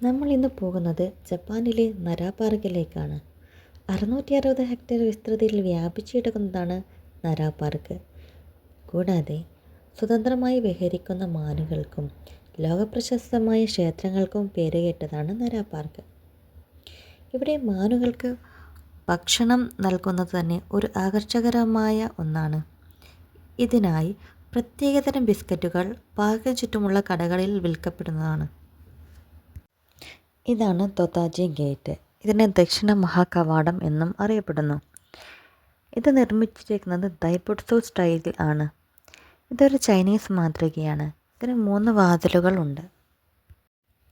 നമ്മൾ ഇന്ന് പോകുന്നത് ജപ്പാനിലെ നരാ പാർക്കിലേക്കാണ്. 660 ഹെക്ടർ വിസ്തൃതിയിൽ വ്യാപിച്ചുകിടക്കുന്നതാണ് നരാ പാർക്ക്. കൂടാതെ സ്വതന്ത്രമായി വിഹരിക്കുന്ന മാനുകൾക്കും ലോകപ്രശസ്തമായ ക്ഷേത്രങ്ങൾക്കും പേരുകേട്ടതാണ് നരാ പാർക്ക്. ഇവിടെ മാനുകൾക്ക് ഭക്ഷണം നൽകുന്നത് തന്നെ ഒരു ആകർഷകരമായ ഒന്നാണ്. ഇതിനായി പ്രത്യേകതരം ബിസ്ക്കറ്റുകൾ പാർക്കിന് ചുറ്റുമുള്ള കടകളിൽ വിൽക്കപ്പെടുന്നതാണ്. ഇതാണ് തൊതാജി ഗേറ്റ്. ഇതിനെ ദക്ഷിണ മഹാകവാടം എന്നും അറിയപ്പെടുന്നു. ഇത് നിർമ്മിച്ചിരിക്കുന്നത് ദൈബുട്സു സ്റ്റൈലിൽ ആണ്. ഇതൊരു ചൈനീസ് മാതൃകയാണ്. ഇതിന് 3 വാതിലുകൾ ഉണ്ട്.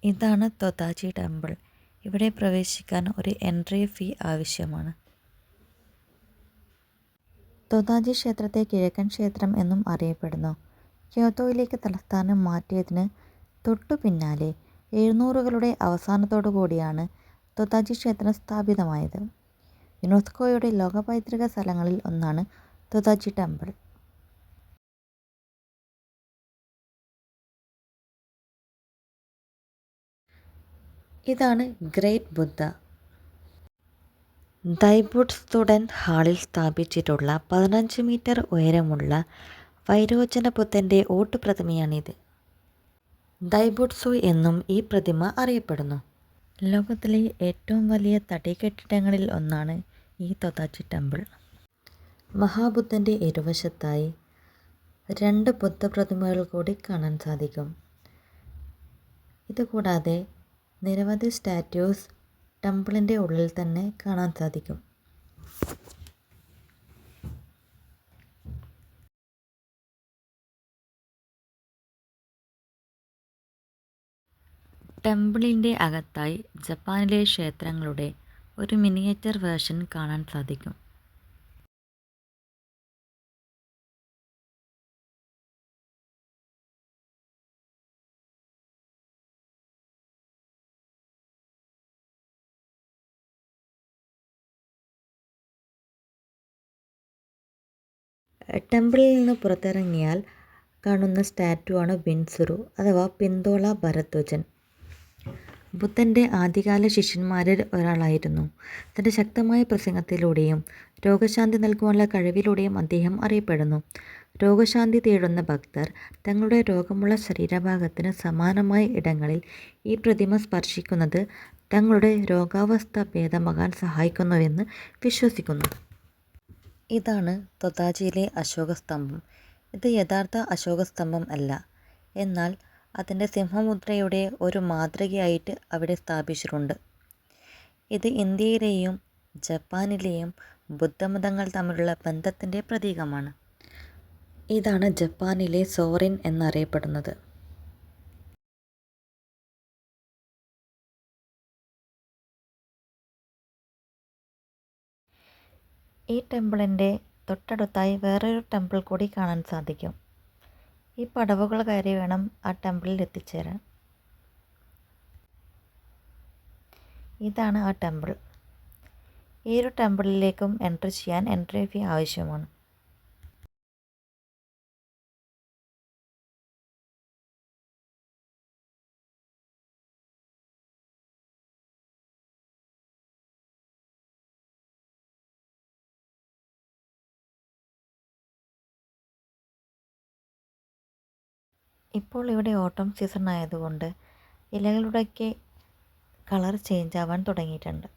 ഇതാണ് തൊതാജി ടെമ്പിൾ. ഇവിടെ പ്രവേശിക്കാൻ ഒരു എൻട്രി ഫീ ആവശ്യമാണ്. തൊതാജി ക്ഷേത്രത്തെ കിഴക്കൻ ക്ഷേത്രം എന്നും അറിയപ്പെടുന്നു. ക്യോത്തോയിലേക്ക് തലസ്ഥാനം മാറ്റിയതിന് തൊട്ടു പിന്നാലെ 700കളുടെ അവസാനത്തോടുകൂടിയാണ് തൊതാജി ക്ഷേത്രം സ്ഥാപിതമായത്. യുനെസ്കോയുടെ ലോക പൈതൃക സ്ഥലങ്ങളിൽ ഒന്നാണ് തൊതാജി ടെമ്പിൾ. ഇതാണ് ഗ്രേറ്റ് ബുദ്ധ. ദൈബുട്സുഡൻ ഹാളിൽ സ്ഥാപിച്ചിട്ടുള്ള 15 മീറ്റർ ഉയരമുള്ള വൈരോചന ബുദ്ധൻ്റെ ഓട്ടുപ്രതിമയാണിത്. ദൈബുട്സു എന്നും ഈ പ്രതിമ അറിയപ്പെടുന്നു. ലോകത്തിലെ ഏറ്റവും വലിയ തടി കെട്ടിടങ്ങളിൽ ഒന്നാണ് ഈ തൊതാജി ടെമ്പിൾ. മഹാബുദ്ധൻ്റെ ഇരുവശത്തായി 2 ബുദ്ധപ്രതിമകൾ കൂടി കാണാൻ സാധിക്കും. ഇതുകൂടാതെ നിരവധി സ്റ്റാറ്റ്യൂസ് ടെമ്പിളിൻ്റെ ഉള്ളിൽ തന്നെ കാണാൻ സാധിക്കും. ടെമ്പിളിൻ്റെ അകത്തായി ജപ്പാനിലെ ക്ഷേത്രങ്ങളുടെ ഒരു മിനിയേച്ചർ വേർഷൻ കാണാൻ സാധിക്കും. ടെമ്പിളിൽ നിന്ന് പുറത്തിറങ്ങിയാൽ കാണുന്ന സ്റ്റാറ്റു ആണ് ബിൻസുറു അഥവാ പിന്തോള ഭരദ്വജൻ. ബുദ്ധൻ്റെ ആദ്യകാല ശിഷ്യന്മാരിൽ ഒരാളായിരുന്നു. തൻ്റെ ശക്തമായ പ്രസംഗത്തിലൂടെയും രോഗശാന്തി നൽകുവാനുള്ള കഴിവിലൂടെയും അദ്ദേഹം അറിയപ്പെടുന്നു. രോഗശാന്തി തേടുന്ന ഭക്തർ തങ്ങളുടെ രോഗമുള്ള ശരീരഭാഗത്തിന് സമാനമായ ഇടങ്ങളിൽ ഈ പ്രതിമ സ്പർശിക്കുന്നത് തങ്ങളുടെ രോഗാവസ്ഥ ഭേദമാകാൻ സഹായിക്കുന്നുവെന്ന് വിശ്വസിക്കുന്നു. ഇതാണ് തൊതാജിയിലെ അശോകസ്തംഭം. ഇത് യഥാർത്ഥ അശോകസ്തംഭം അല്ല, എന്നാൽ അതിൻ്റെ സിംഹമുദ്രയുടെ ഒരു മാതൃകയായിട്ട് അവിടെ സ്ഥാപിച്ചിട്ടുണ്ട്. ഇത് ഇന്ത്യയിലെയും ജപ്പാനിലെയും ബുദ്ധമതങ്ങൾ തമ്മിലുള്ള ബന്ധത്തിൻ്റെ പ്രതീകമാണ്. ഇതാണ് ജപ്പാനിലെ സോറിൻ എന്നറിയപ്പെടുന്നത്. ഈ ടെമ്പിളിൻ്റെ തൊട്ടടുത്തായി വേറൊരു ടെമ്പിൾ കൂടി കാണാൻ സാധിക്കും. ഈ പടവുകൾ കയറി വേണം ആ ടെമ്പിളിൽ എത്തിച്ചേരാൻ. ഇതാണ് ആ ടെമ്പിൾ. ഈ ഒരു ടെമ്പിളിലേക്കും എൻട്രി ചെയ്യാൻ എൻട്രി ഫീ ആവശ്യമാണ്. ഇപ്പോൾ ഇവിടെ ഓട്ടം സീസൺ ആയതുകൊണ്ട് ഇലകളുടെയൊക്കെ കളർ ചേഞ്ച് ആവാൻ തുടങ്ങിയിട്ടുണ്ട്.